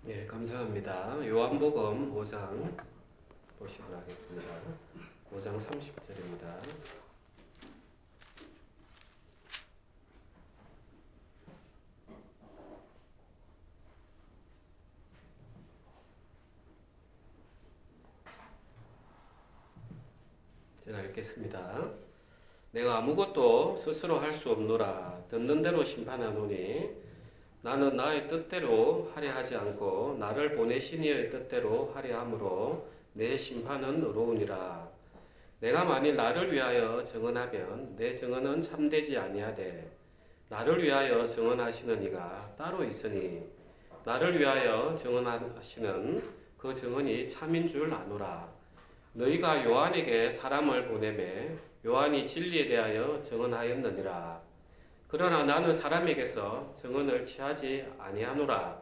예, 감사합니다. 요한복음 5장 보시도록 하겠습니다. 5장 30절입니다. 제가 읽겠습니다. 내가 아무것도 스스로 할 수 없노라. 듣는 대로 심판하노니 나는 나의 뜻대로 하려 하지 않고 나를 보내신 이의 뜻대로 하려 함으로 내 심판은 의로우니라. 내가 만일 나를 위하여 증언하면 내 증언은 참되지 아니하되 나를 위하여 증언하시는 이가 따로 있으니 나를 위하여 증언하시는 그 증언이 참인 줄 아노라. 너희가 요한에게 사람을 보내매 요한이 진리에 대하여 증언하였느니라. 그러나 나는 사람에게서 증언을 취하지 아니하노라.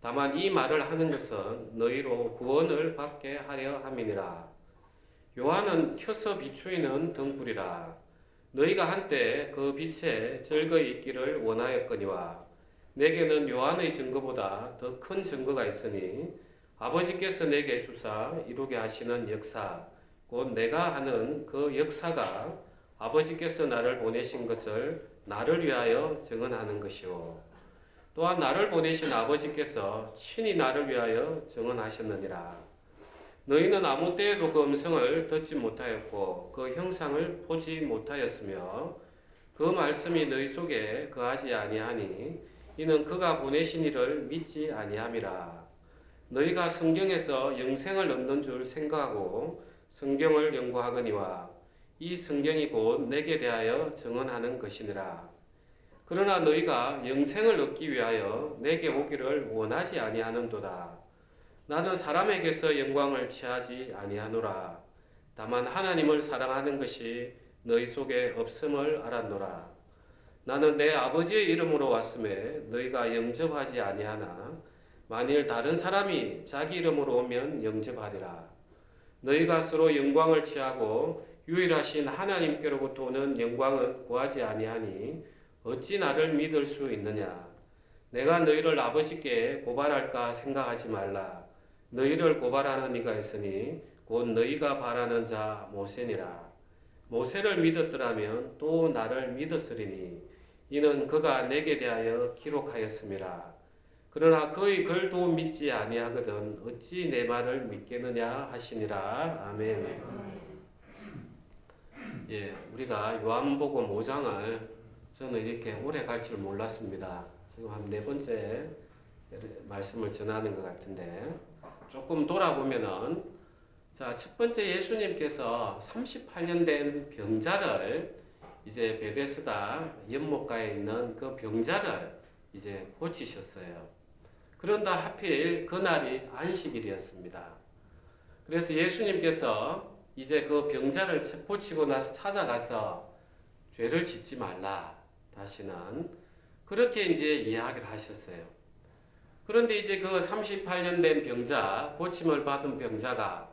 다만 이 말을 하는 것은 너희로 구원을 받게 하려 함이니라. 요한은 켜서 비추이는 등불이라. 너희가 한때 그 빛에 즐거이 있기를 원하였거니와 내게는 요한의 증거보다 더 큰 증거가 있으니 아버지께서 내게 주사 이루게 하시는 역사 곧 내가 하는 그 역사가 아버지께서 나를 보내신 것을 나를 위하여 증언하는 것이요 또한 나를 보내신 아버지께서 친히 나를 위하여 증언하셨느니라. 너희는 아무 때에도 그 음성을 듣지 못하였고 그 형상을 보지 못하였으며 그 말씀이 너희 속에 거하지 아니하니 이는 그가 보내신 이를 믿지 아니함이라. 너희가 성경에서 영생을 얻는 줄 생각하고 성경을 연구하거니와 이 성경이 곧 내게 대하여 증언하는 것이니라. 그러나 너희가 영생을 얻기 위하여 내게 오기를 원하지 아니하는도다. 나는 사람에게서 영광을 취하지 아니하노라. 다만 하나님을 사랑하는 것이 너희 속에 없음을 알았노라. 나는 내 아버지의 이름으로 왔음에 너희가 영접하지 아니하나 만일 다른 사람이 자기 이름으로 오면 영접하리라. 너희가 서로 영광을 취하고 유일하신 하나님께로부터 오는 영광은 구하지 아니하니 어찌 나를 믿을 수 있느냐. 내가 너희를 아버지께 고발할까 생각하지 말라. 너희를 고발하는 이가 있으니 곧 너희가 바라는 자 모세니라. 모세를 믿었더라면 또 나를 믿었으리니 이는 그가 내게 대하여 기록하였음이라. 그러나 그의 글도 믿지 아니하거든 어찌 내 말을 믿겠느냐 하시니라. 아멘. 예, 우리가 요한복음 5장을 저는 이렇게 오래 갈 줄 몰랐습니다. 지금 한 네 번째 말씀을 전하는 것 같은데 조금 돌아보면은 자, 첫 번째 예수님께서 38년 된 병자를 이제 베데스다 연못가에 있는 그 병자를 이제 고치셨어요. 그런다 하필 그날이 안식일이었습니다. 그래서 예수님께서 이제 그 병자를 고치고 나서 찾아가서 죄를 짓지 말라. 다시는 그렇게 이제 이야기를 하셨어요. 그런데 이제 그 38년 된 병자, 고침을 받은 병자가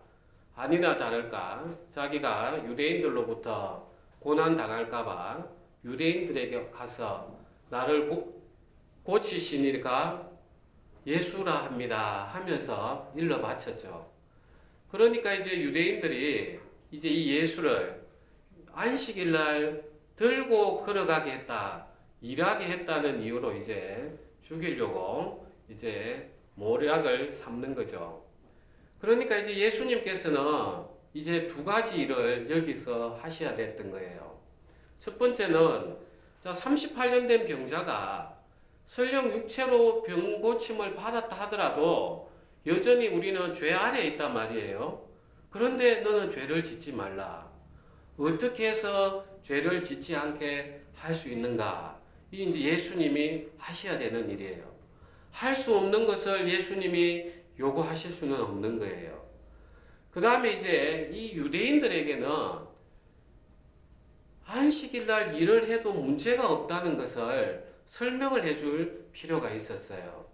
아니나 다를까 자기가 유대인들로부터 고난 당할까봐 유대인들에게 가서 나를 고치시니까 예수라 합니다 하면서 일러 바쳤죠. 그러니까 이제 유대인들이 이제 이 예수를 안식일 날 들고 걸어가게 했다, 일하게 했다는 이유로 이제 죽이려고 이제 모략을 삼는 거죠. 그러니까 이제 예수님께서는 이제 두 가지 일을 여기서 하셔야 됐던 거예요. 첫 번째는 38년 된 병자가 설령 육체로 병 고침을 받았다 하더라도 여전히 우리는 죄 아래에 있단 말이에요. 그런데 너는 죄를 짓지 말라. 어떻게 해서 죄를 짓지 않게 할 수 있는가? 이 이제 예수님이 하셔야 되는 일이에요. 할 수 없는 것을 예수님이 요구하실 수는 없는 거예요. 그 다음에 이제 이 유대인들에게는 안식일 날 일을 해도 문제가 없다는 것을 설명을 해줄 필요가 있었어요.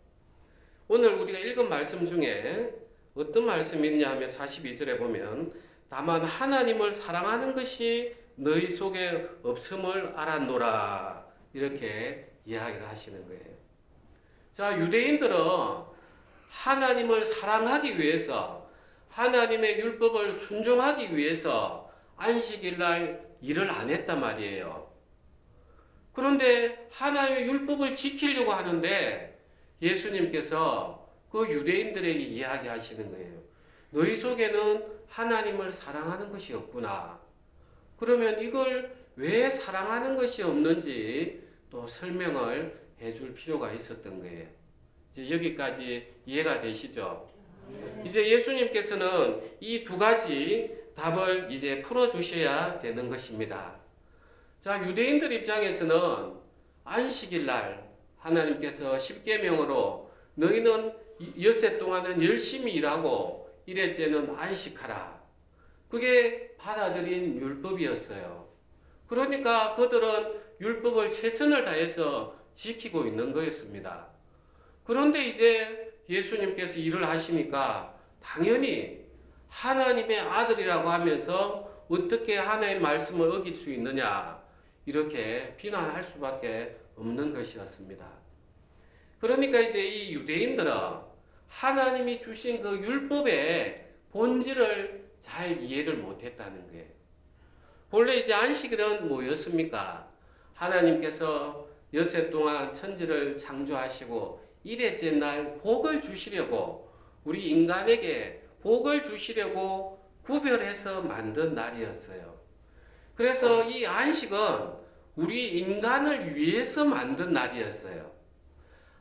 오늘 우리가 읽은 말씀 중에 어떤 말씀이 있냐 하면 42절에 보면 다만 하나님을 사랑하는 것이 너희 속에 없음을 알았노라 이렇게 이야기를 하시는 거예요. 자, 유대인들은 하나님을 사랑하기 위해서, 하나님의 율법을 순종하기 위해서 안식일 날 일을 안 했단 말이에요. 그런데 하나님의 율법을 지키려고 하는데 예수님께서 그 유대인들에게 이야기하시는 거예요. 너희 속에는 하나님을 사랑하는 것이 없구나. 그러면 이걸 왜 사랑하는 것이 없는지 또 설명을 해줄 필요가 있었던 거예요. 이제 여기까지 이해가 되시죠? 이제 예수님께서는 이 두 가지 답을 이제 풀어주셔야 되는 것입니다. 자, 유대인들 입장에서는 안식일 날 하나님께서 십계명으로 너희는 엿새 동안은 열심히 일하고 일회째는 안식하라. 그게 받아들인 율법이었어요. 그러니까 그들은 율법을 최선을 다해서 지키고 있는 거였습니다. 그런데 이제 예수님께서 일을 하시니까 당연히 하나님의 아들이라고 하면서 어떻게 하나님의 말씀을 어길 수 있느냐, 이렇게 비난할 수밖에 없는 것이었습니다. 그러니까 이제 이 유대인들은 하나님이 주신 그 율법의 본질을 잘 이해를 못했다는 거예요. 본래 이제 안식일은 뭐였습니까? 하나님께서 엿새 동안 천지를 창조하시고 일회째 날 복을 주시려고, 우리 인간에게 복을 주시려고 구별해서 만든 날이었어요. 그래서 이 안식은 우리 인간을 위해서 만든 날이었어요.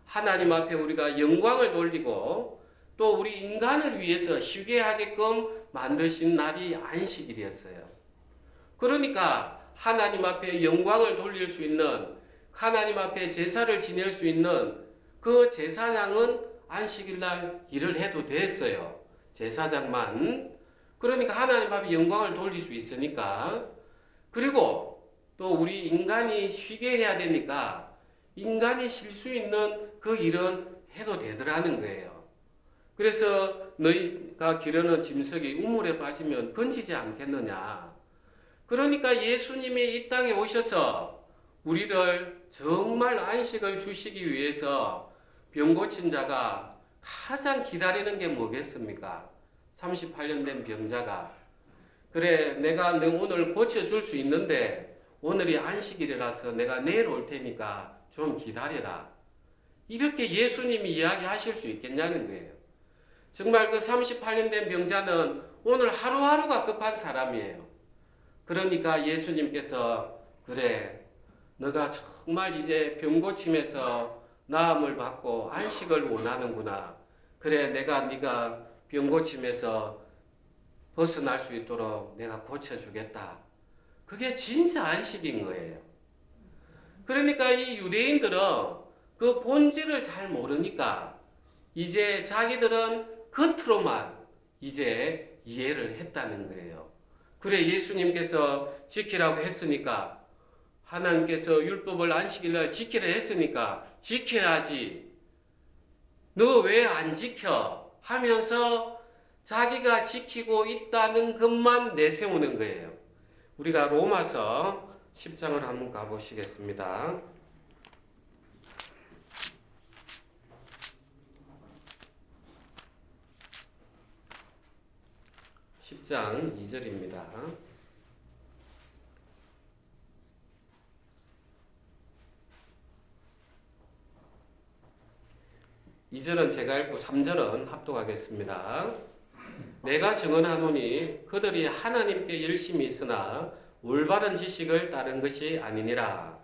하나님 앞에 우리가 영광을 돌리고 또 우리 인간을 위해서 쉬게 하게끔 만드신 날이 안식일이었어요. 그러니까 하나님 앞에 영광을 돌릴 수 있는, 하나님 앞에 제사를 지낼 수 있는 그 제사장은 안식일 날 일을 해도 됐어요. 제사장만. 그러니까 하나님 앞에 영광을 돌릴 수 있으니까. 그리고 또 우리 인간이 쉬게 해야 되니까 인간이 쉴 수 있는 그 일은 해도 되더라는 거예요. 그래서 너희가 기르는 짐승이 우물에 빠지면 건지지 않겠느냐. 그러니까 예수님이 이 땅에 오셔서 우리를 정말 안식을 주시기 위해서 병 고친 자가 가장 기다리는 게 뭐겠습니까? 38년 된 병자가, 그래 내가 너 오늘 고쳐줄 수 있는데 오늘이 안식일이라서 내가 내일 올 테니까 좀 기다려라. 이렇게 예수님이 이야기하실 수 있겠냐는 거예요. 정말 그 38년 된 병자는 오늘 하루하루가 급한 사람이에요. 그러니까 예수님께서 그래 너가 정말 이제 병 고침에서 나음을 받고 안식을 원하는구나. 그래 내가 네가 병 고침에서 벗어날 수 있도록 내가 고쳐주겠다. 그게 진짜 안식인 거예요. 그러니까 이 유대인들은 그 본질을 잘 모르니까 이제 자기들은 겉으로만 이제 이해를 했다는 거예요. 그래 예수님께서 지키라고 했으니까, 하나님께서 율법을 안식일날 지키라 했으니까 지켜야지. 너 왜 안 지켜? 하면서 자기가 지키고 있다는 것만 내세우는 거예요. 우리가 로마서 10장을 한번 가보시겠습니다. 10장 2절입니다. (2절은) 제가 읽고 (3절은) 합독하겠습니다. 내가 증언하노니 그들이 하나님께 열심히 있으나 올바른 지식을 따른 것이 아니니라.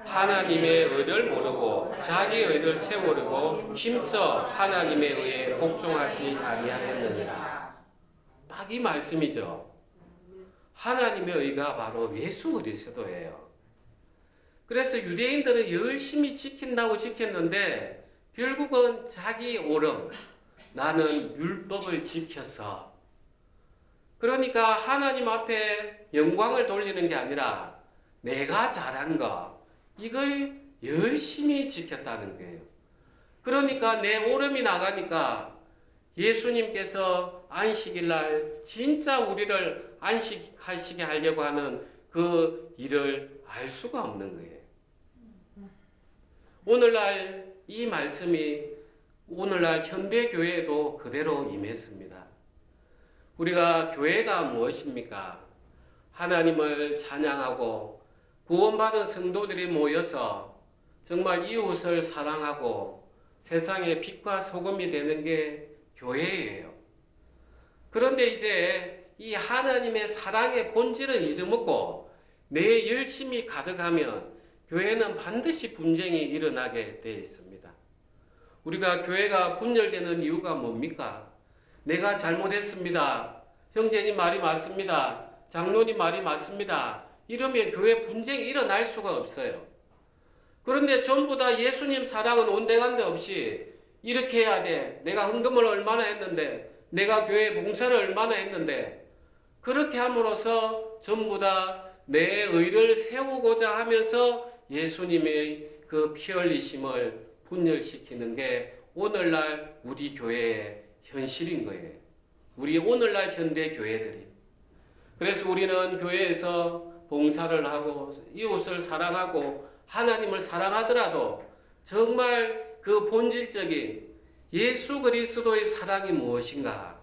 하나님의 의를 모르고 자기 의를 세우려고 힘써 하나님의 의에 복종하지 아니하였느니라. 딱 이 말씀이죠. 하나님의 의가 바로 예수 그리스도예요. 그래서 유대인들은 열심히 지킨다고 지켰는데 결국은 자기 오름, 나는 율법을 지켜서, 그러니까 하나님 앞에 영광을 돌리는 게 아니라 내가 잘한 거, 이걸 열심히 지켰다는 거예요. 그러니까 내 오름이 나가니까 예수님께서 안식일 날 진짜 우리를 안식하시게 하려고 하는 그 일을 알 수가 없는 거예요. 오늘날 이 말씀이 오늘날 현대 교회에도 그대로 임했습니다. 우리가 교회가 무엇입니까? 하나님을 찬양하고 구원받은 성도들이 모여서 정말 이웃을 사랑하고 세상의 빛과 소금이 되는 게 교회예요. 그런데 이제 이 하나님의 사랑의 본질은 잊어먹고 내 열심이 가득하면 교회는 반드시 분쟁이 일어나게 되어 있습니다. 우리가 교회가 분열되는 이유가 뭡니까? 내가 잘못했습니다. 형제님 말이 맞습니다. 장로님 말이 맞습니다. 이러면 교회 분쟁이 일어날 수가 없어요. 그런데 전부 다 예수님 사랑은 온데간데 없이 이렇게 해야 돼. 내가 헌금을 얼마나 했는데, 내가 교회 봉사를 얼마나 했는데, 그렇게 함으로써 전부 다 내 의를 세우고자 하면서 예수님의 그 피 흘리심을 분열시키는 게 오늘날 우리 교회의 현실인 거예요. 우리 오늘날 현대 교회들이. 그래서 우리는 교회에서 봉사를 하고 이웃을 사랑하고 하나님을 사랑하더라도 정말 그 본질적인 예수 그리스도의 사랑이 무엇인가,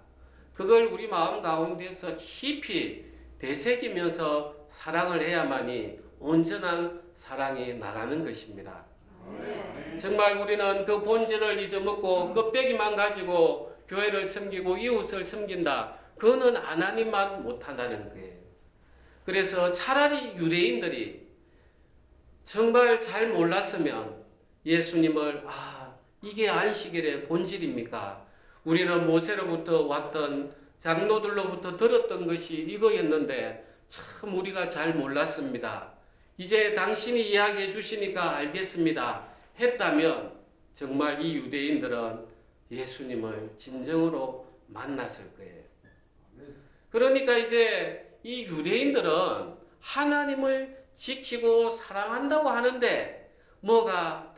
그걸 우리 마음 가운데서 깊이 되새기면서 사랑을 해야만이 온전한 사랑이 나가는 것입니다. 정말 우리는 그 본질을 잊어먹고 껍데기만 가지고 교회를 섬기고 이웃을 섬긴다. 그거는 하나님만 못한다는 거예요. 그래서 차라리 유대인들이 정말 잘 몰랐으면 예수님을 이게 안식일의 본질입니까? 우리는 모세로부터 왔던 장로들로부터 들었던 것이 이거였는데 참 우리가 잘 몰랐습니다. 이제 당신이 이야기해 주시니까 알겠습니다. 했다면 정말 이 유대인들은 예수님을 진정으로 만났을 거예요. 그러니까 이제 이 유대인들은 하나님을 지키고 사랑한다고 하는데 뭐가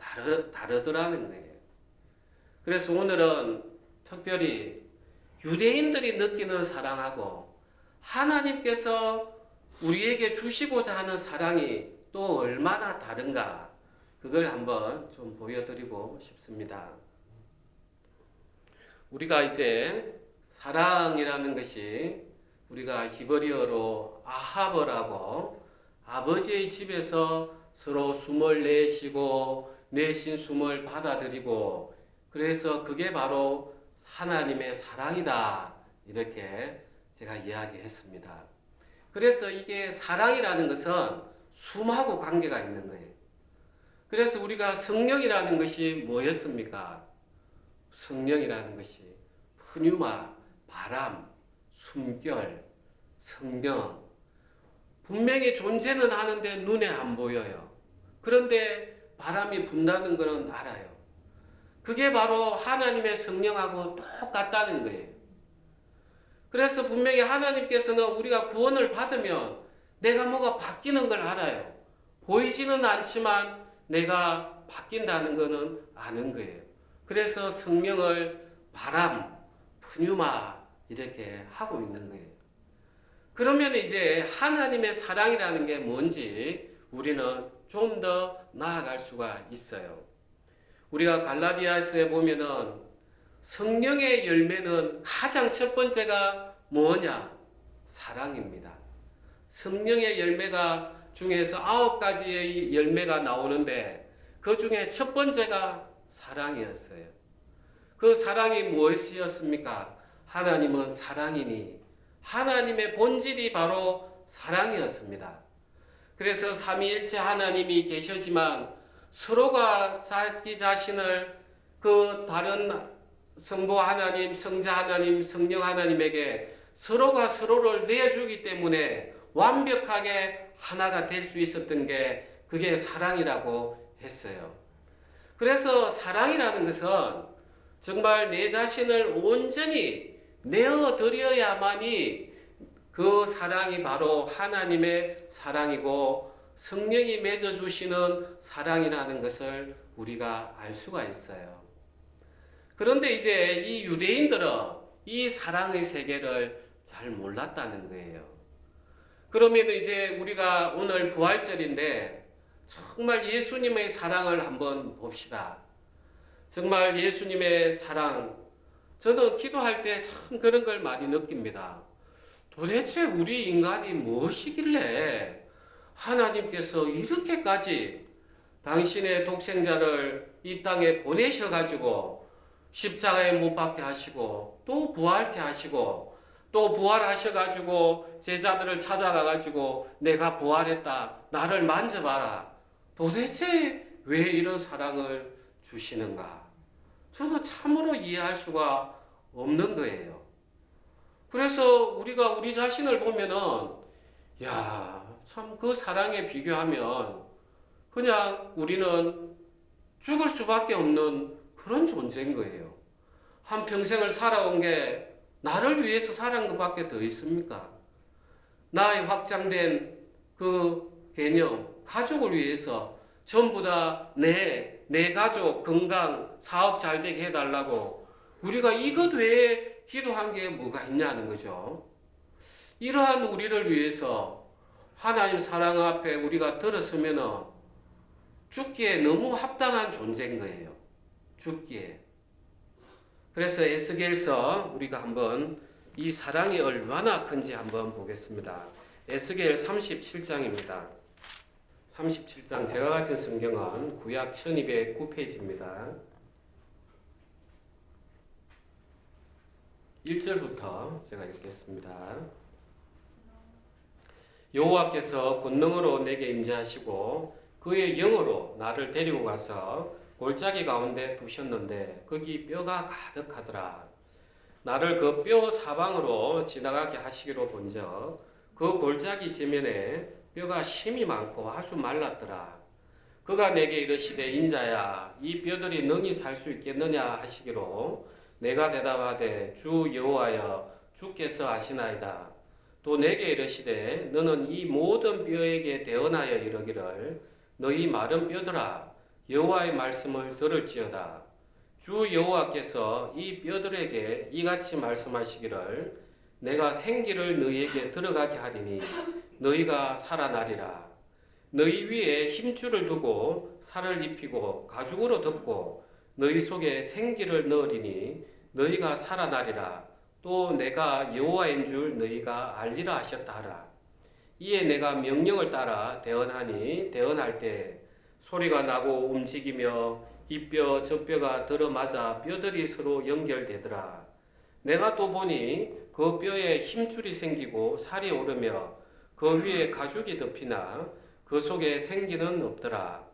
다르더라는 거예요. 그래서 오늘은 특별히 유대인들이 느끼는 사랑하고 하나님께서 우리에게 주시고자 하는 사랑이 또 얼마나 다른가, 그걸 한번 좀 보여드리고 싶습니다. 우리가 이제 사랑이라는 것이 우리가 히브리어로 아하버라고 아버지의 집에서 서로 숨을 내쉬고 내쉰 숨을 받아들이고, 그래서 그게 바로 하나님의 사랑이다, 이렇게 제가 이야기했습니다. 그래서 이게 사랑이라는 것은 숨하고 관계가 있는 거예요. 그래서 우리가 성령이라는 것이 뭐였습니까? 성령이라는 것이 푸뉴마, 바람, 숨결, 성령, 분명히 존재는 하는데 눈에 안 보여요. 그런데 바람이 분다는 것은 알아요. 그게 바로 하나님의 성령하고 똑같다는 거예요. 그래서 분명히 하나님께서는 우리가 구원을 받으면 내가 뭐가 바뀌는 걸 알아요. 보이지는 않지만 내가 바뀐다는 것은 아는 거예요. 그래서 성령을 바람, 푸뉴마 이렇게 하고 있는 거예요. 그러면 이제 하나님의 사랑이라는 게 뭔지 우리는 좀 더 나아갈 수가 있어요. 우리가 갈라디아서에 보면은 성령의 열매는 가장 첫 번째가 뭐냐? 사랑입니다. 성령의 열매가 중에서 9가지의 열매가 나오는데 그 중에 첫 번째가 사랑이었어요. 그 사랑이 무엇이었습니까? 하나님은 사랑이니 하나님의 본질이 바로 사랑이었습니다. 그래서 삼위일체 하나님이 계시지만 서로가 자기 자신을 그 다른 성부 하나님, 성자 하나님, 성령 하나님에게 서로가 서로를 내주기 때문에 완벽하게 하나가 될 수 있었던 게 그게 사랑이라고 했어요. 그래서 사랑이라는 것은 정말 내 자신을 온전히 내어드려야만이 그 사랑이 바로 하나님의 사랑이고 성령이 맺어주시는 사랑이라는 것을 우리가 알 수가 있어요. 그런데 이제 이 유대인들은 이 사랑의 세계를 잘 몰랐다는 거예요. 그러면 이제 우리가 오늘 부활절인데 정말 예수님의 사랑을 한번 봅시다. 정말 예수님의 사랑, 저는 기도할 때 참 그런 걸 많이 느낍니다. 도대체 우리 인간이 무엇이길래 하나님께서 이렇게까지 당신의 독생자를 이 땅에 보내셔가지고 십자가에 못 박게 하시고 또 부활케 하시고 또 부활하셔가지고 제자들을 찾아가가지고 내가 부활했다. 나를 만져봐라. 도대체 왜 이런 사랑을 주시는가? 저도 참으로 이해할 수가 없는 거예요. 그래서 우리가 우리 자신을 보면은 야, 참 그 사랑에 비교하면 그냥 우리는 죽을 수밖에 없는 그런 존재인 거예요. 한 평생을 살아온 게 나를 위해서 살아온 것밖에 더 있습니까? 나의 확장된 그 개념, 가족을 위해서 전부 다 내 가족 건강, 사업 잘 되게 해달라고 우리가 이것 외에 기도한 게 뭐가 있냐는 거죠. 이러한 우리를 위해서 하나님 사랑 앞에 우리가 들었으면은 죽기에 너무 합당한 존재인 거예요. 죽기에. 그래서 에스겔서 우리가 한번 이 사랑이 얼마나 큰지 한번 보겠습니다. 에스겔 37장입니다. 37장 제가 가진 성경은 구약 1209페이지입니다. 1절부터 제가 읽겠습니다. 여호와께서 권능으로 내게 임재하시고 그의 영으로 나를 데리고 가서 골짜기 가운데 두셨는데 거기 뼈가 가득하더라. 나를 그 뼈 사방으로 지나가게 하시기로 본즉 그 골짜기 지면에 뼈가 심이 많고 아주 말랐더라. 그가 내게 이르시되 인자야 이 뼈들이 능히 살 수 있겠느냐 하시기로 내가 대답하되 주 여호와여 주께서 아시나이다. 또 내게 이르시되 너는 이 모든 뼈에게 대언하여 이르기를 너희 마른 뼈들아 여호와의 말씀을 들을지어다. 주 여호와께서 이 뼈들에게 이같이 말씀하시기를 내가 생기를 너희에게 들어가게 하리니 너희가 살아나리라. 너희 위에 힘줄을 두고 살을 입히고 가죽으로 덮고 너희 속에 생기를 넣으리니 너희가 살아나리라. 또 내가 여호와인 줄 너희가 알리라 하셨다 하라. 이에 내가 명령을 따라 대언하니 대언할 때 소리가 나고 움직이며 이 뼈 저 뼈가 들어맞아 뼈들이 서로 연결되더라. 내가 또 보니 그 뼈에 힘줄이 생기고 살이 오르며 그 위에 가죽이 덮이나 그 속에 생기는 없더라.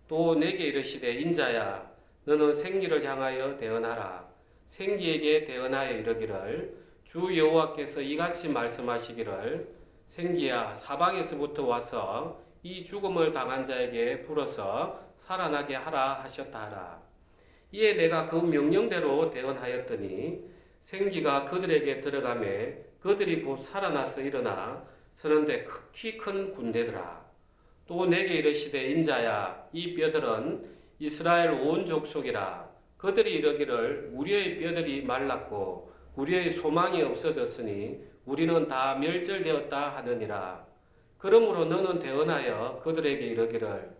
또 내게 이르시되 인자야 너는 생기를 향하여 대언하라. 생기에게 대언하여 이르기를 주 여호와께서 이같이 말씀하시기를 생기야 사방에서부터 와서 이 죽음을 당한 자에게 불어서 살아나게 하라 하셨다 하라. 이에 내가 그 명령대로 대언하였더니 생기가 그들에게 들어가매 그들이 곧 살아나서 일어나 서는데 극히 큰 군대더라. 또 내게 이르시되 인자야 이 뼈들은 이스라엘 온 족속이라. 그들이 이르기를 우리의 뼈들이 말랐고 우리의 소망이 없어졌으니 우리는 다 멸절되었다 하느니라. 그러므로 너는 대언하여 그들에게 이르기를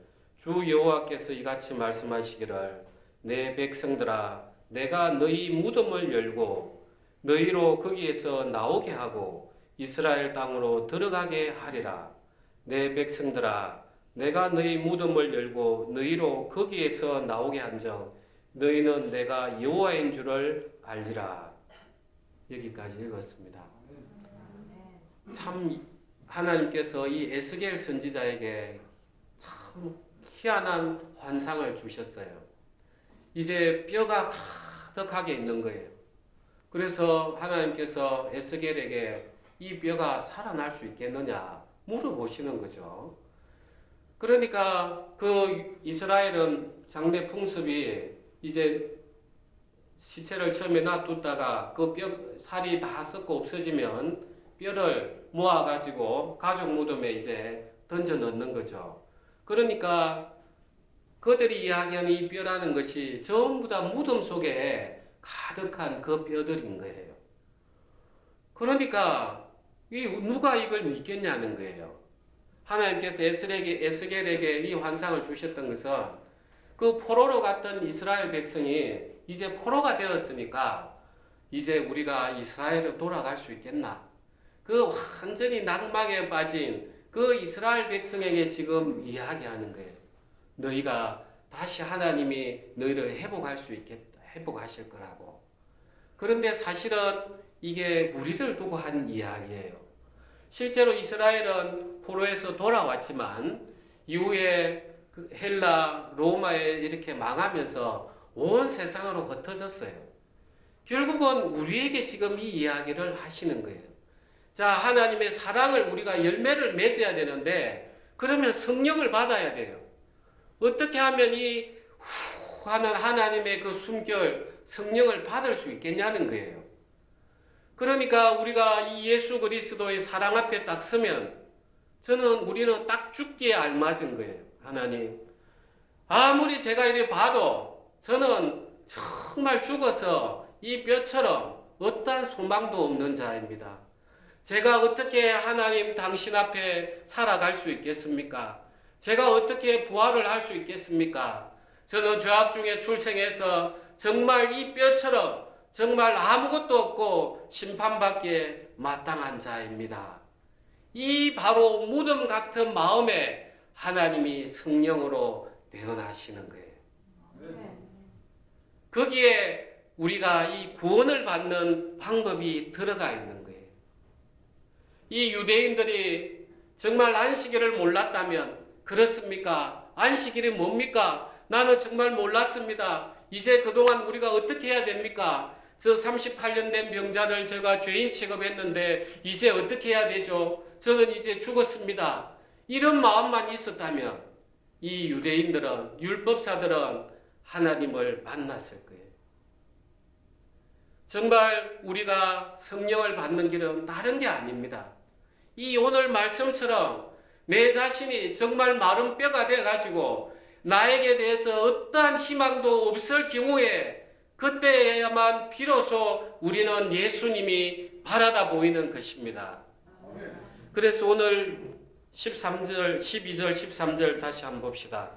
주 여호와께서 이같이 말씀하시기를 내 백성들아 내가 너희 무덤을 열고 너희로 거기에서 나오게 하고 이스라엘 땅으로 들어가게 하리라. 내 백성들아 내가 너희 무덤을 열고 너희로 거기에서 나오게 한즉 너희는 내가 여호와인 줄을 알리라. 여기까지 읽었습니다. 참 하나님께서 이 에스겔 선지자에게 참 희한한 환상을 주셨어요. 이제 뼈가 가득하게 있는 거예요. 그래서 하나님께서 에스겔에게 이 뼈가 살아날 수 있겠느냐 물어보시는 거죠. 그러니까 그 이스라엘은 장례 풍습이 이제 시체를 처음에 놔뒀다가 그 뼈 살이 다 썩고 없어지면 뼈를 모아가지고 가족 무덤에 이제 던져 넣는 거죠. 그러니까 그들이 이야기하는 이 뼈라는 것이 전부 다 무덤 속에 가득한 그 뼈들인 거예요. 그러니까 누가 이걸 믿겠냐는 거예요. 하나님께서 에스겔에게 이 환상을 주셨던 것은 그 포로로 갔던 이스라엘 백성이 이제 포로가 되었으니까 이제 우리가 이스라엘로 돌아갈 수 있겠나? 그 완전히 낙망에 빠진 그 이스라엘 백성에게 지금 이야기하는 거예요. 너희가 다시 하나님이 너희를 회복할 수 있겠다. 회복하실 거라고. 그런데 사실은 이게 우리를 두고 한 이야기예요. 실제로 이스라엘은 포로에서 돌아왔지만 이후에 그 헬라, 로마에 이렇게 망하면서 온 세상으로 흩어졌어요. 결국은 우리에게 지금 이 이야기를 하시는 거예요. 자, 하나님의 사랑을 우리가 열매를 맺어야 되는데 그러면 성령을 받아야 돼요. 어떻게 하면 이 하는 하나님의 그 숨결 성령을 받을 수 있겠냐는 거예요. 그러니까 우리가 이 예수 그리스도의 사랑 앞에 딱 서면 우리는 딱 죽기에 알맞은 거예요. 하나님, 아무리 제가 이렇게 봐도 저는 정말 죽어서 이 뼈처럼 어떠한 소망도 없는 자입니다. 제가 어떻게 하나님 당신 앞에 살아갈 수 있겠습니까? 제가 어떻게 부활을 할 수 있겠습니까? 저는 죄악 중에 출생해서 정말 이 뼈처럼 정말 아무것도 없고 심판받기에 마땅한 자입니다. 이 바로 무덤 같은 마음에 하나님이 성령으로 내어나시는 거예요. 거기에 우리가 이 구원을 받는 방법이 들어가 있는 거예요. 이 유대인들이 정말 안식일을 몰랐다면 그렇습니까? 안식일이 뭡니까? 나는 정말 몰랐습니다. 이제 그동안 우리가 어떻게 해야 됩니까? 저 38년 된 병자를 제가 죄인 취급했는데 이제 어떻게 해야 되죠? 저는 이제 죽었습니다. 이런 마음만 있었다면 이 유대인들은, 율법사들은 하나님을 만났을 거예요. 정말 우리가 성령을 받는 길은 다른 게 아닙니다. 이 오늘 말씀처럼 내 자신이 정말 마른 뼈가 돼가지고 나에게 대해서 어떠한 희망도 없을 경우에 그때에야만 비로소 우리는 예수님이 바라다 보이는 것입니다. 그래서 오늘 13절, 12절, 13절 다시 한번 봅시다.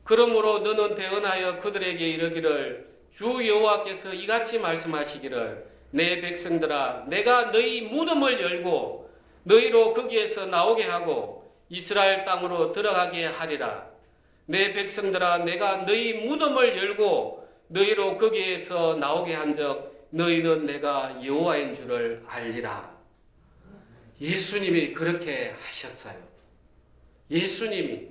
그러므로 너는 대언하여 그들에게 이르기를 주 여호와께서 이같이 말씀하시기를 내 백성들아 내가 너희 무덤을 열고 너희로 거기에서 나오게 하고 이스라엘 땅으로 들어가게 하리라. 내 백성들아 내가 너희 무덤을 열고 너희로 거기에서 나오게 한즉 너희는 내가 여호와인 줄을 알리라. 예수님이 그렇게 하셨어요. 예수님이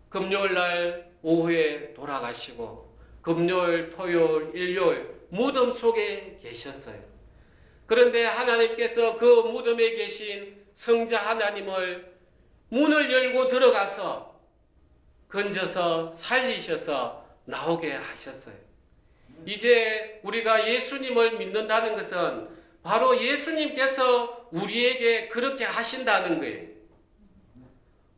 금요일 날 오후에 돌아가시고 금요일, 토요일, 일요일 무덤 속에 계셨어요. 그런데 하나님께서 그 무덤에 계신 성자 하나님을 문을 열고 들어가서 건져서 살리셔서 나오게 하셨어요. 이제 우리가 예수님을 믿는다는 것은 바로 예수님께서 우리에게 그렇게 하신다는 거예요.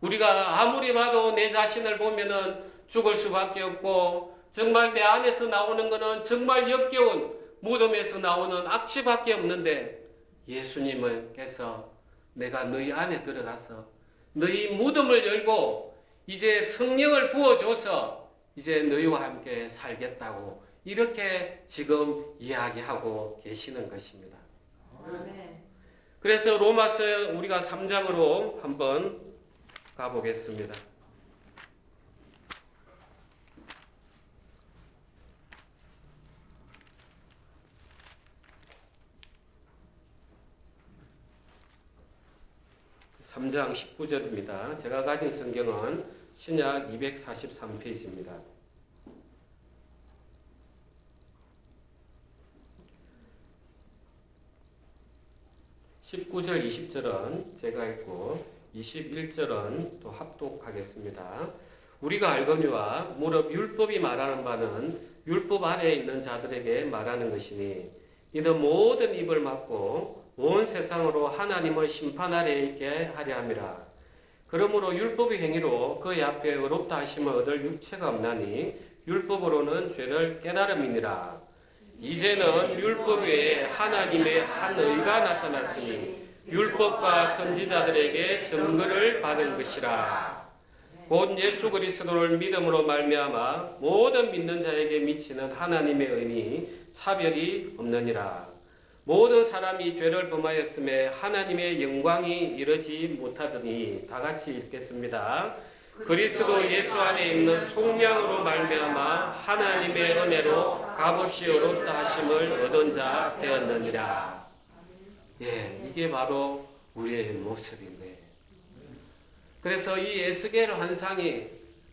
우리가 아무리 봐도 내 자신을 보면은 죽을 수밖에 없고 정말 내 안에서 나오는 것은 정말 역겨운 무덤에서 나오는 악취밖에 없는데 예수님께서 내가 너희 안에 들어가서 너희 무덤을 열고 이제 성령을 부어줘서 이제 너희와 함께 살겠다고 이렇게 지금 이야기하고 계시는 것입니다. 그래서 로마서 우리가 3장으로 한번 가보겠습니다. (3장) 19절입니다. 제가 가진 성경은 신약 243페이지입니다. 19절, 20절은 제가 읽고 21절은 또 합독하겠습니다. 우리가 알거니와 무릇 율법이 말하는 바는 율법 아래에 있는 자들에게 말하는 것이니 이는 모든 입을 막고 온 세상으로 하나님을 심판 아래에 있게 하려 함이라. 그러므로 율법의 행위로 그의 앞에 의롭다 하심을 얻을 육체가 없나니 율법으로는 죄를 깨달음이니라. 이제는 율법 외에 하나님의 한 의가 나타났으니 율법과 선지자들에게 증거를 받은 것이라. 곧 예수 그리스도를 믿음으로 말미암아 모든 믿는 자에게 미치는 하나님의 은이 차별이 없느니라. 모든 사람이 죄를 범하였음에 하나님의 영광이 이르지 못하더니. 다 같이 읽겠습니다. 그리스도 예수 안에 있는 속량으로 말미암아 하나님의 은혜로 값없이 얻었다 하심을 얻은 자 되었느니라. 예, 이게 바로 우리의 모습인 거예요. 그래서 이 에스겔 환상이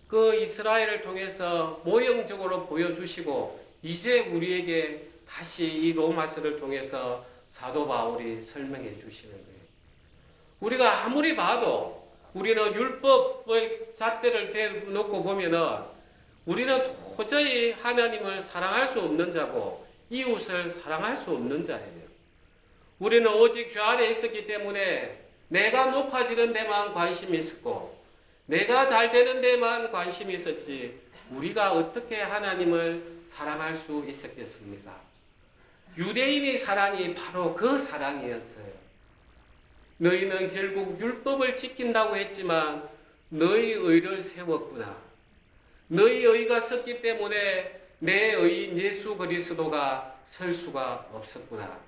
그 이스라엘을 통해서 모형적으로 보여주시고, 이제 우리에게 다시 이 로마서를 통해서 사도 바울이 설명해 주시는 거예요. 우리가 아무리 봐도 우리는 율법의 잣대를 대놓고 보면은 우리는 도저히 하나님을 사랑할 수 없는 자고 이웃을 사랑할 수 없는 자예요. 우리는 오직 죄 아래 있었기 때문에 내가 높아지는 데만 관심이 있었고 내가 잘 되는 데만 관심이 있었지, 우리가 어떻게 하나님을 사랑할 수 있었겠습니까? 유대인의 사랑이 바로 그 사랑이었어요. 너희는 결국 율법을 지킨다고 했지만 너희 의를 세웠구나. 너희 의가 섰기 때문에 내 의인 예수 그리스도가 설 수가 없었구나.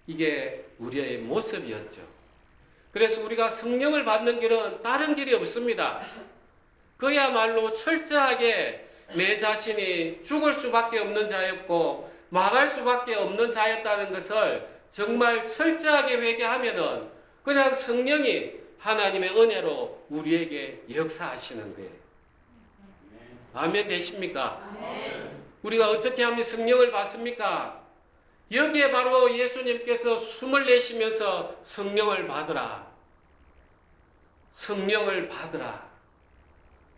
이게 우리의 모습이었죠. 그래서 우리가 성령을 받는 길은 다른 길이 없습니다. 그야말로 철저하게 내 자신이 죽을 수밖에 없는 자였고 망할 수밖에 없는 자였다는 것을 정말 철저하게 회개하면은 그냥 성령이 하나님의 은혜로 우리에게 역사하시는 거예요. 아멘 되십니까? 우리가 어떻게 하면 성령을 받습니까? 여기에 바로 예수님께서 숨을 내쉬면서 성령을 받으라. 성령을 받으라.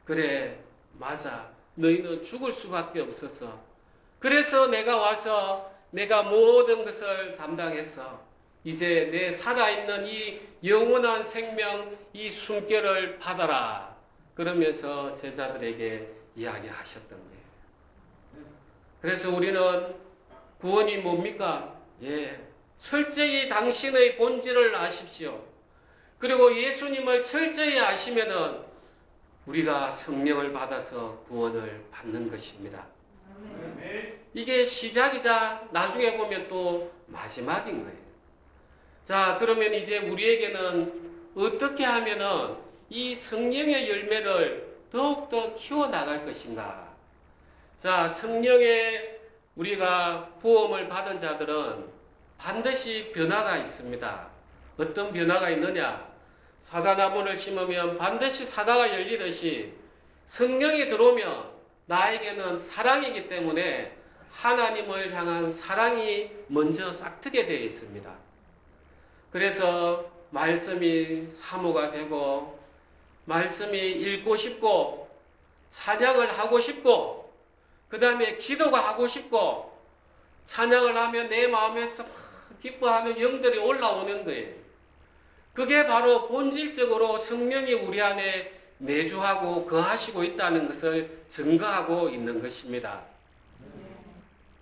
그래, 맞아. 너희는 죽을 수밖에 없었어. 그래서 내가 와서 내가 모든 것을 담당했어. 이제 내 살아있는 이 영원한 생명, 이 숨결을 받아라. 그러면서 제자들에게 이야기하셨던 거예요. 그래서 우리는 구원이 뭡니까? 예, 철저히 당신의 본질을 아십시오. 그리고 예수님을 철저히 아시면은 우리가 성령을 받아서 구원을 받는 것입니다. 이게 시작이자 나중에 보면 또 마지막인 거예요. 자, 그러면 이제 우리에게는 어떻게 하면은 이 성령의 열매를 더욱더 키워나갈 것인가? 자, 성령의 우리가 부음을 받은 자들은 반드시 변화가 있습니다. 어떤 변화가 있느냐? 사과나무를 심으면 반드시 사과가 열리듯이 성령이 들어오면 나에게는 사랑이기 때문에 하나님을 향한 사랑이 먼저 싹트게 되어 있습니다. 그래서 말씀이 사모가 되고 말씀이 읽고 싶고 찬양을 하고 싶고 그 다음에 기도가 하고 싶고 찬양을 하면 내 마음에서 기뻐하는 영들이 올라오는 거예요. 그게 바로 본질적으로 성령이 우리 안에 내주하고 거하시고 있다는 것을 증거하고 있는 것입니다.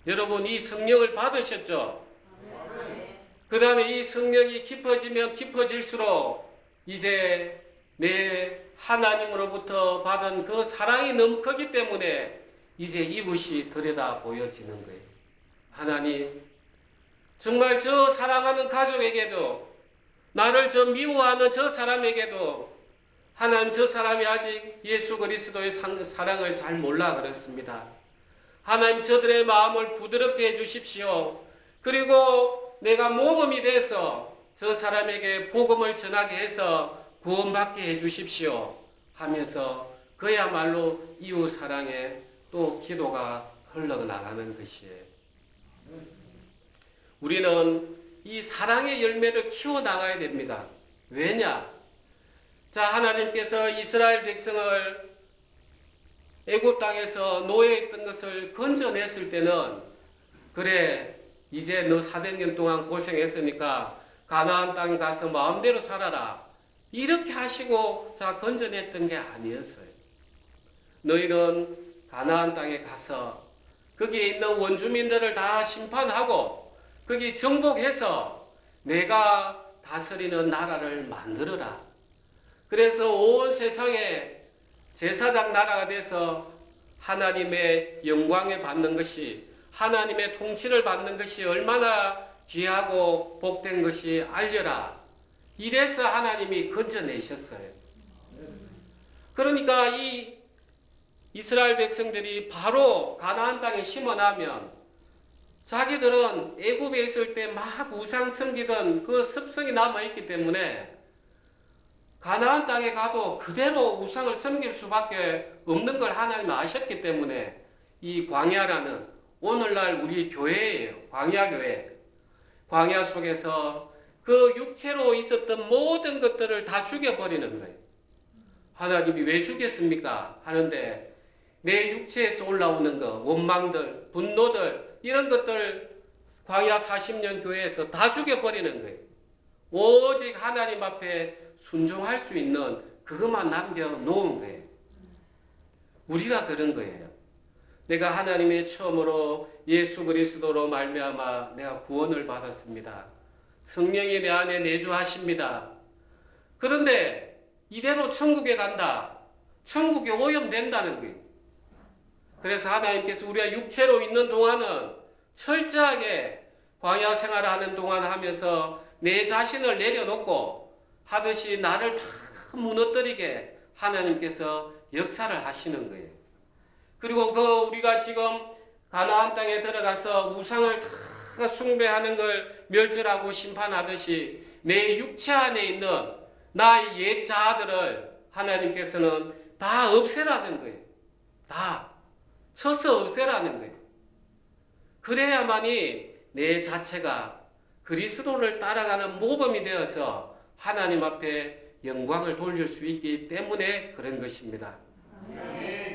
여러분 이 성령을 받으셨죠? 그 다음에 이 성령이 깊어지면 깊어질수록 이제 내 하나님으로부터 받은 그 사랑이 너무 크기 때문에 이제 이것이 들여다 보여지는 거예요. 하나님, 정말 저 사랑하는 가족에게도 나를 저 미워하는 저 사람에게도 하나님 저 사람이 아직 예수 그리스도의 사랑을 잘 몰라 그렇습니다. 하나님 저들의 마음을 부드럽게 해주십시오. 그리고 내가 모범이 돼서 저 사람에게 복음을 전하게 해서 구원받게 해주십시오 하면서 그야말로 이웃 사랑에 또 기도가 흘러나가는 것이에요. 우리는 이 사랑의 열매를 키워나가야 됩니다. 왜냐? 자, 하나님께서 이스라엘 백성을 애굽 땅에서 노예에 있던 것을 건져냈을 때는 그래, 이제 너 400년 동안 고생했으니까 가나안 땅에 가서 마음대로 살아라. 이렇게 하시고 자 건져냈던 게 아니었어요. 너희는 가나안 땅에 가서 거기에 있는 원주민들을 다 심판하고 거기 정복해서 내가 다스리는 나라를 만들어라. 그래서 온 세상에 제사장 나라가 돼서 하나님의 영광을 받는 것이, 하나님의 통치를 받는 것이 얼마나 귀하고 복된 것이 알려라. 이래서 하나님이 건져내셨어요. 그러니까 이 이스라엘 백성들이 바로 가나안 땅에 심어나면 자기들은 애굽에 있을 때 막 우상 섬기던 그 습성이 남아있기 때문에 가나안 땅에 가도 그대로 우상을 섬길 수밖에 없는 걸 하나님이 아셨기 때문에 이 광야라는, 오늘날 우리 교회예요. 광야교회. 광야 속에서 그 육체로 있었던 모든 것들을 다 죽여버리는 거예요. 하나님이 왜 죽였습니까? 하는데 내 육체에서 올라오는 것, 원망들, 분노들, 이런 것들 광야 40년 교회에서 다 죽여버리는 거예요. 오직 하나님 앞에 순종할 수 있는 그것만 남겨놓은 거예요. 우리가 그런 거예요. 내가 하나님의 처음으로 예수 그리스도로 말미암아 내가 구원을 받았습니다. 성령이 내 안에 내주하십니다. 그런데 이대로 천국에 간다. 천국에 오염된다는 거예요. 그래서 하나님께서 우리가 육체로 있는 동안은 철저하게 광야 생활을 하는 동안 하면서 내 자신을 내려놓고 하듯이 나를 다 무너뜨리게 하나님께서 역사를 하시는 거예요. 그리고 우리가 지금 가나안 땅에 들어가서 우상을 다 숭배하는 걸 멸절하고 심판하듯이 내 육체 안에 있는 나의 옛 자아들을 하나님께서는 다 없애라는 거예요. 다 서서 없애라는 거예요. 그래야만이 내 자체가 그리스도를 따라가는 모범이 되어서 하나님 앞에 영광을 돌릴 수 있기 때문에 그런 것입니다.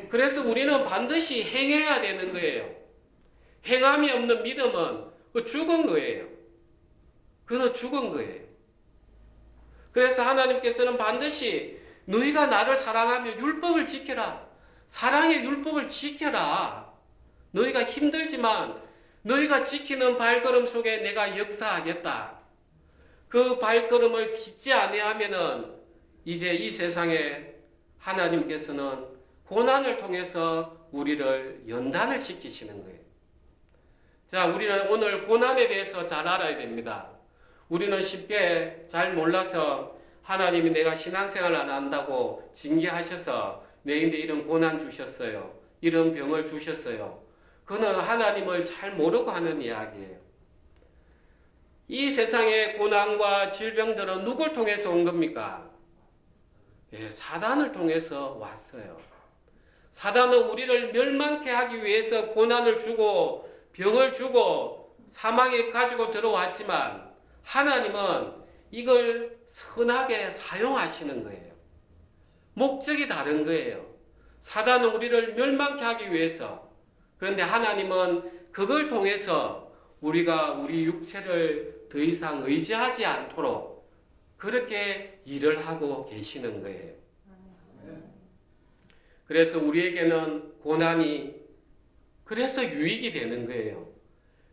그래서 우리는 반드시 행해야 되는 거예요. 행함이 없는 믿음은 죽은 거예요. 그는 죽은 거예요. 그래서 하나님께서는 반드시 너희가 나를 사랑하며 율법을 지켜라. 사랑의 율법을 지켜라. 너희가 힘들지만 너희가 지키는 발걸음 속에 내가 역사하겠다. 그 발걸음을 딛지 아니하면은 이제 이 세상에 하나님께서는 고난을 통해서 우리를 연단을 시키시는 거예요. 자, 우리는 오늘 고난에 대해서 잘 알아야 됩니다. 우리는 쉽게 잘 몰라서 하나님이 내가 신앙생활을 안 한다고 징계하셔서 내인데 이런 고난 주셨어요. 이런 병을 주셨어요. 그는 하나님을 잘 모르고 하는 이야기예요. 이 세상의 고난과 질병들은 누굴 통해서 온 겁니까? 예, 사단을 통해서 왔어요. 사단은 우리를 멸망케 하기 위해서 고난을 주고 병을 주고 사망에 가지고 들어왔지만 하나님은 이걸 선하게 사용하시는 거예요. 목적이 다른 거예요. 사단은 우리를 멸망케 하기 위해서. 그런데 하나님은 그걸 통해서 우리가 우리 육체를 더 이상 의지하지 않도록 그렇게 일을 하고 계시는 거예요. 그래서 우리에게는 고난이 그래서 유익이 되는 거예요.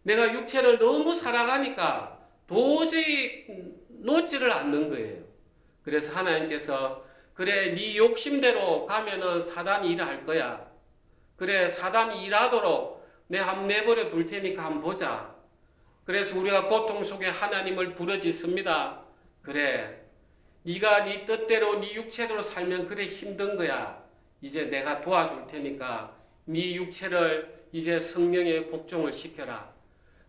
내가 육체를 너무 사랑하니까 도저히 놓지를 않는 거예요. 그래서 하나님께서 그래 네 욕심대로 가면은 사단이 일할 거야. 그래 사단이 일하도록 내가 한번 내버려 둘 테니까 한번 보자. 그래서 우리가 고통 속에 하나님을 부르짖습니다. 그래 네가 네 뜻대로 네 육체대로 살면 그래 힘든 거야. 이제 내가 도와줄 테니까 네 육체를 이제 성령의 복종을 시켜라.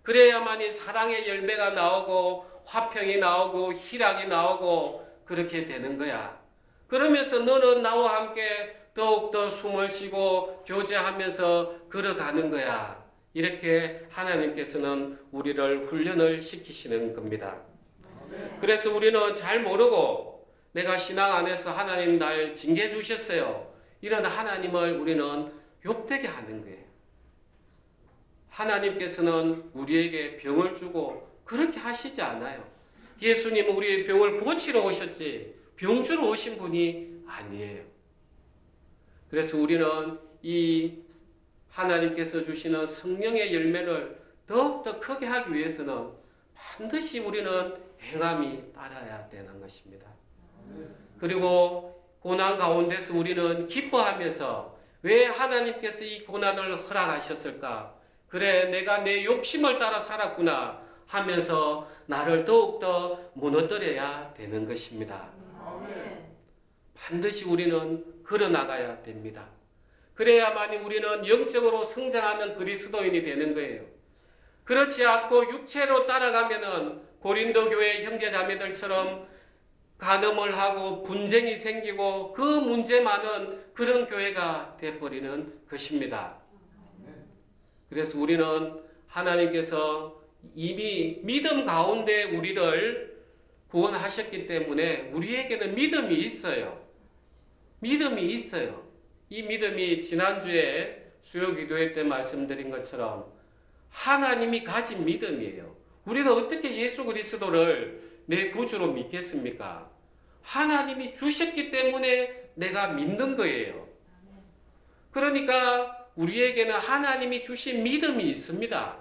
그래야만이 사랑의 열매가 나오고 화평이 나오고 희락이 나오고 그렇게 되는 거야. 그러면서 너는 나와 함께 더욱더 숨을 쉬고 교제하면서 걸어가는 거야. 이렇게 하나님께서는 우리를 훈련을 시키시는 겁니다. 그래서 우리는 잘 모르고 내가 신앙 안에서 하나님 날 징계 주셨어요. 이런 하나님을 우리는 욕되게 하는 거예요. 하나님께서는 우리에게 병을 주고 그렇게 하시지 않아요. 예수님은 우리의 병을 고치러 오셨지 병주러 오신 분이 아니에요. 그래서 우리는 이 하나님께서 주시는 성령의 열매를 더욱더 크게 하기 위해서는 반드시 우리는 행함이 따라야 되는 것입니다. 그리고 고난 가운데서 우리는 기뻐하면서 왜 하나님께서 이 고난을 허락하셨을까? 그래, 내가 내 욕심을 따라 살았구나 하면서 나를 더욱더 무너뜨려야 되는 것입니다. 반드시 우리는 걸어나가야 됩니다. 그래야만이 우리는 영적으로 성장하는 그리스도인이 되는 거예요. 그렇지 않고 육체로 따라가면은 고린도 교회 형제자매들처럼 간음을 하고 분쟁이 생기고 그 문제 많은 그런 교회가 되어버리는 것입니다. 그래서 우리는 하나님께서 이미 믿음 가운데 우리를 구원하셨기 때문에 우리에게는 믿음이 있어요. 믿음이 있어요. 이 믿음이 지난주에 수요 기도회 때 말씀드린 것처럼 하나님이 가진 믿음이에요. 우리가 어떻게 예수 그리스도를 내 구주로 믿겠습니까? 하나님이 주셨기 때문에 내가 믿는 거예요. 그러니까 우리에게는 하나님이 주신 믿음이 있습니다.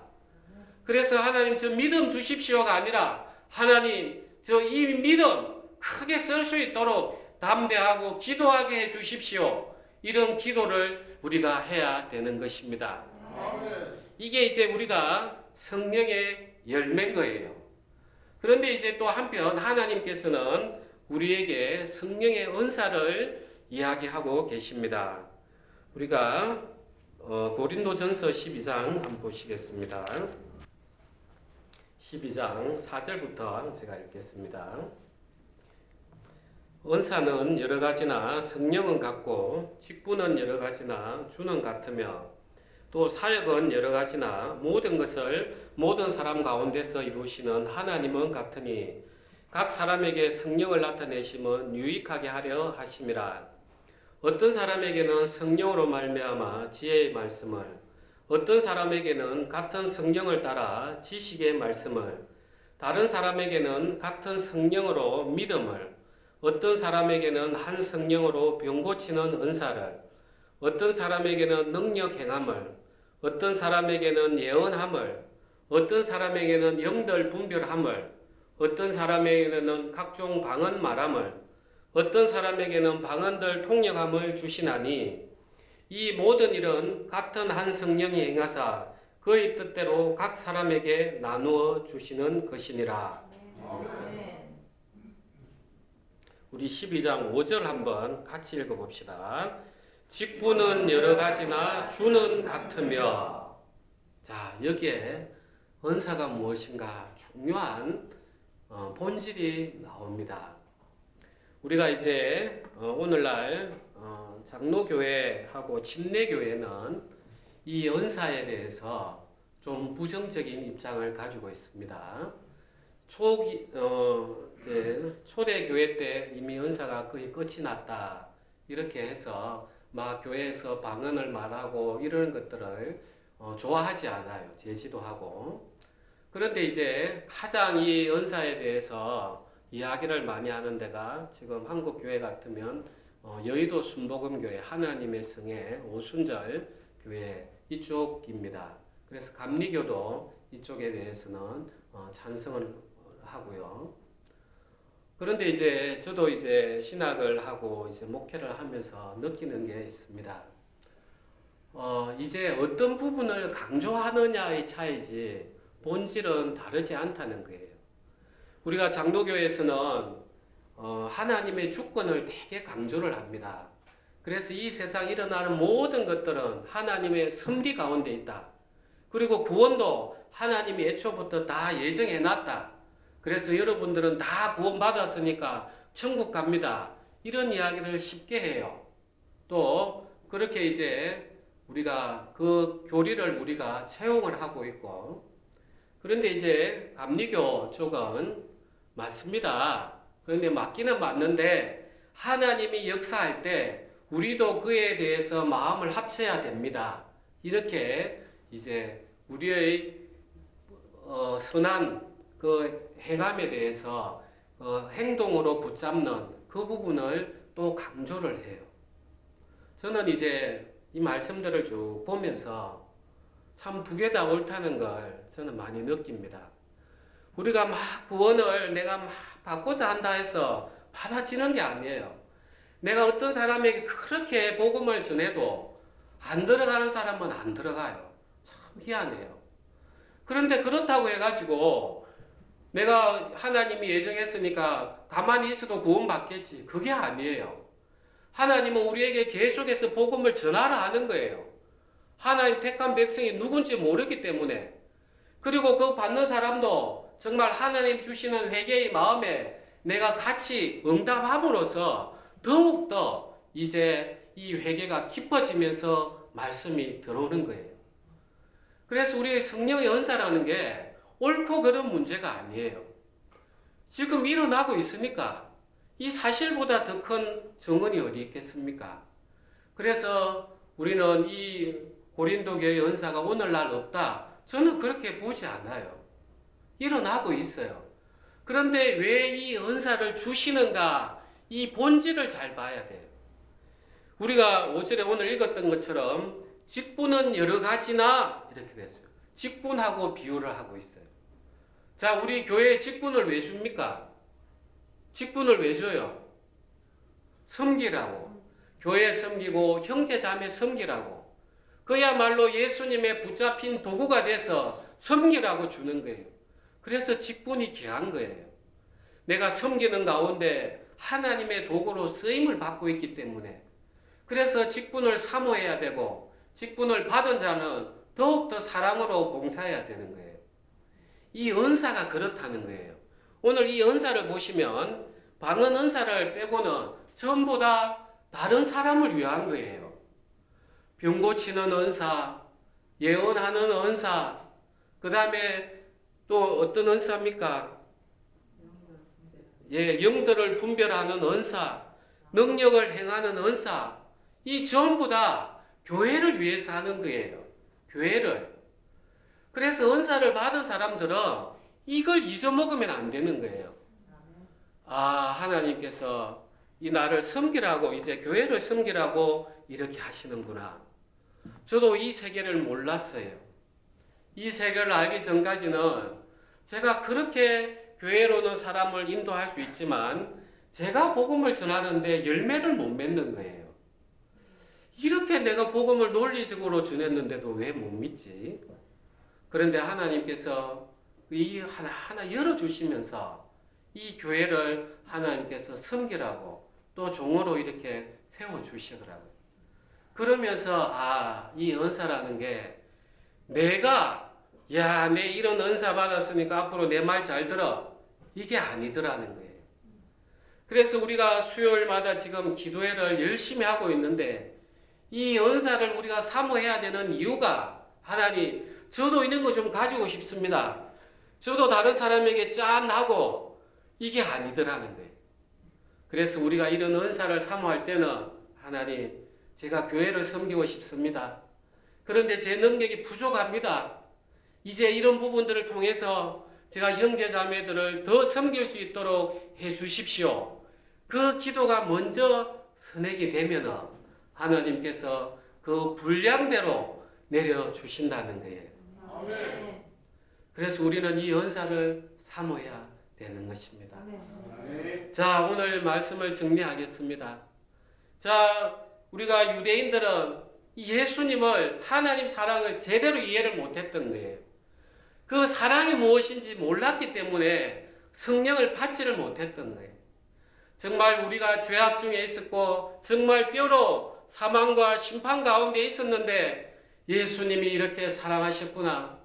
그래서 하나님 저 믿음 주십시오가 아니라 하나님 저 이 믿음 크게 쓸 수 있도록 담대하고 기도하게 해 주십시오. 이런 기도를 우리가 해야 되는 것입니다. 이게 이제 우리가 성령의 열매인 거예요. 그런데 이제 또 한편 하나님께서는 우리에게 성령의 은사를 이야기하고 계십니다. 우리가 고린도전서 12장 한번 보시겠습니다. 12장 4절부터 제가 읽겠습니다. 은사는 여러 가지나 성령은 같고 직분은 여러 가지나 주는 같으며 또 사역은 여러 가지나 모든 것을 모든 사람 가운데서 이루시는 하나님은 같으니 각 사람에게 성령을 나타내심은 유익하게 하려 하심이라. 어떤 사람에게는 성령으로 말미암아 지혜의 말씀을, 어떤 사람에게는 같은 성령을 따라 지식의 말씀을, 다른 사람에게는 같은 성령으로 믿음을, 어떤 사람에게는 한 성령으로 병 고치는 은사를, 어떤 사람에게는 능력 행함을, 어떤 사람에게는 예언함을, 어떤 사람에게는 영들 분별함을, 어떤 사람에게는 각종 방언 말함을, 어떤 사람에게는 방언들 통역함을 주시나니 이 모든 일은 같은 한 성령이 행하사 그의 뜻대로 각 사람에게 나누어 주시는 것이니라. 우리 12장 5절 한번 같이 읽어봅시다. 직분은 여러 가지나 주는 같으며. 자, 여기에 은사가 무엇인가 중요한 본질이 나옵니다. 우리가 이제 오늘날 장로교회하고 침례교회는 이 은사에 대해서 좀 부정적인 입장을 가지고 있습니다. 초대교회 때 이미 은사가 거의 끝이 났다. 이렇게 해서 막 교회에서 방언을 말하고 이런 것들을 좋아하지 않아요. 제지도 하고. 그런데 이제 가장 이 은사에 대해서 이야기를 많이 하는 데가 지금 한국 교회 같으면 여의도 순복음교회 하나님의 성의 오순절 교회 이쪽입니다. 그래서 감리교도 이쪽에 대해서는 찬성을 하고요. 그런데 이제 저도 이제 신학을 하고 이제 목회를 하면서 느끼는 게 있습니다. 이제 어떤 부분을 강조하느냐의 차이지 본질은 다르지 않다는 거예요. 우리가 장로교에서는 하나님의 주권을 되게 강조를 합니다. 그래서 이 세상에 일어나는 모든 것들은 하나님의 섭리 가운데 있다. 그리고 구원도 하나님이 애초부터 다 예정해놨다. 그래서 여러분들은 다 구원받았으니까 천국 갑니다. 이런 이야기를 쉽게 해요. 또 그렇게 이제 우리가 그 교리를 우리가 채용을 하고 있고, 그런데 이제 감리교 쪽은 맞습니다. 그런데 맞기는 맞는데 하나님이 역사할 때 우리도 그에 대해서 마음을 합쳐야 됩니다. 이렇게 이제 우리의 선한 그 행함에 대해서 행동으로 붙잡는 그 부분을 또 강조를 해요. 저는 이제 이 말씀들을 쭉 보면서 참 두 개 다 옳다는 걸 저는 많이 느낍니다. 우리가 막 구원을 내가 막 받고자 한다 해서 받아지는 게 아니에요. 내가 어떤 사람에게 그렇게 복음을 전해도 안 들어가는 사람은 안 들어가요. 참 희한해요. 그런데 그렇다고 해가지고 내가 하나님이 예정했으니까 가만히 있어도 구원받겠지. 그게 아니에요. 하나님은 우리에게 계속해서 복음을 전하라 하는 거예요. 하나님 택한 백성이 누군지 모르기 때문에. 그리고 그 받는 사람도 정말 하나님 주시는 회개의 마음에 내가 같이 응답함으로써 더욱더 이제 이 회개가 깊어지면서 말씀이 들어오는 거예요. 그래서 우리의 성령의 은사라는 게 옳고 그른 문제가 아니에요. 지금 일어나고 있으니까 이 사실보다 더 큰 정언이 어디 있겠습니까? 그래서 우리는 이 고린도 교회의 은사가 오늘날 없다. 저는 그렇게 보지 않아요. 일어나고 있어요. 그런데 왜 이 은사를 주시는가? 이 본질을 잘 봐야 돼요. 우리가 5절에 오늘 읽었던 것처럼 직분은 여러 가지나 이렇게 됐어요. 직분하고 비유를 하고 있어요. 자, 우리 교회에 직분을 왜 줍니까? 직분을 왜 줘요? 섬기라고. 교회 섬기고 형제 자매 섬기라고. 그야말로 예수님의 붙잡힌 도구가 돼서 섬기라고 주는 거예요. 그래서 직분이 귀한 거예요. 내가 섬기는 가운데 하나님의 도구로 쓰임을 받고 있기 때문에 그래서 직분을 사모해야 되고 직분을 받은 자는 더욱더 사랑으로 봉사해야 되는 거예요. 이 은사가 그렇다는 거예요. 오늘 이 은사를 보시면 방언 은사를 빼고는 전부 다 다른 사람을 위한 거예요. 병 고치는 은사, 예언하는 은사, 그 다음에 또 어떤 은사입니까? 예, 영들을 분별하는 은사, 능력을 행하는 은사, 이 전부 다 교회를 위해서 하는 거예요. 교회를. 그래서 은사를 받은 사람들은 이걸 잊어먹으면 안 되는 거예요. 아, 하나님께서 이 나를 섬기라고, 이제 교회를 섬기라고 이렇게 하시는구나. 저도 이 세계를 몰랐어요. 이 세계를 알기 전까지는 제가 그렇게 교회로는 사람을 인도할 수 있지만 제가 복음을 전하는데 열매를 못 맺는 거예요. 이렇게 내가 복음을 논리적으로 전했는데도 왜 못 믿지? 그런데 하나님께서 이 하나하나 열어주시면서 이 교회를 하나님께서 섬기라고 또 종으로 이렇게 세워주시더라고요. 그러면서 이 은사라는 게 내가 내 이런 은사 받았으니까 앞으로 내 말 잘 들어. 이게 아니더라는 거예요. 그래서 우리가 수요일마다 지금 기도회를 열심히 하고 있는데 이 은사를 우리가 사모해야 되는 이유가 하나님, 저도 이런 거 좀 가지고 싶습니다. 저도 다른 사람에게 짠하고 이게 아니더라는 거예요. 그래서 우리가 이런 은사를 사모할 때는 하나님, 제가 교회를 섬기고 싶습니다. 그런데 제 능력이 부족합니다. 이제 이런 부분들을 통해서 제가 형제 자매들을 더 섬길 수 있도록 해 주십시오. 그 기도가 먼저 선액이 되면은 하나님께서 그 분량대로 내려주신다는 거예요. 아멘. 그래서 우리는 이 은사를 사모해야 되는 것입니다. 아멘. 자, 오늘 말씀을 정리하겠습니다. 자, 우리가 유대인들은 예수님을, 하나님 사랑을 제대로 이해를 못했던 거예요. 그 사랑이 무엇인지 몰랐기 때문에 성령을 받지를 못했던 거예요. 정말 우리가 죄악 중에 있었고 정말 뼈로 사망과 심판 가운데 있었는데 예수님이 이렇게 사랑하셨구나.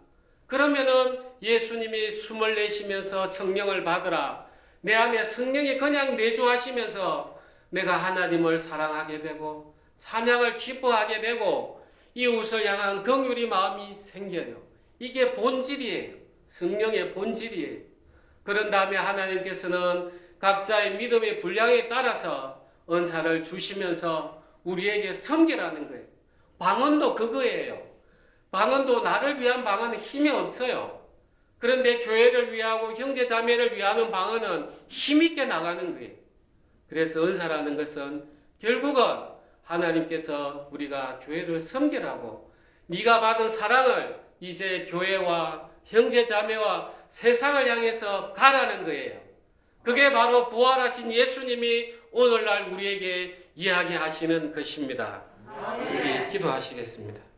그러면은 예수님이 숨을 내쉬면서 성령을 받으라. 내 안에 성령이 그냥 내주하시면서 내가 하나님을 사랑하게 되고 찬양을 기뻐하게 되고 이웃을 향한 긍휼의 마음이 생겨요. 이게 본질이에요. 성령의 본질이에요. 그런 다음에 하나님께서는 각자의 믿음의 분량에 따라서 은사를 주시면서 우리에게 섬기라는 거예요. 방언도 그거예요. 방언도 나를 위한 방언은 힘이 없어요. 그런데 교회를 위하고 형제 자매를 위하는 방언은 힘있게 나가는 거예요. 그래서 은사라는 것은 결국은 하나님께서 우리가 교회를 섬기라고 네가 받은 사랑을 이제 교회와 형제 자매와 세상을 향해서 가라는 거예요. 그게 바로 부활하신 예수님이 오늘날 우리에게 이야기하시는 것입니다. 우리 기도하시겠습니다.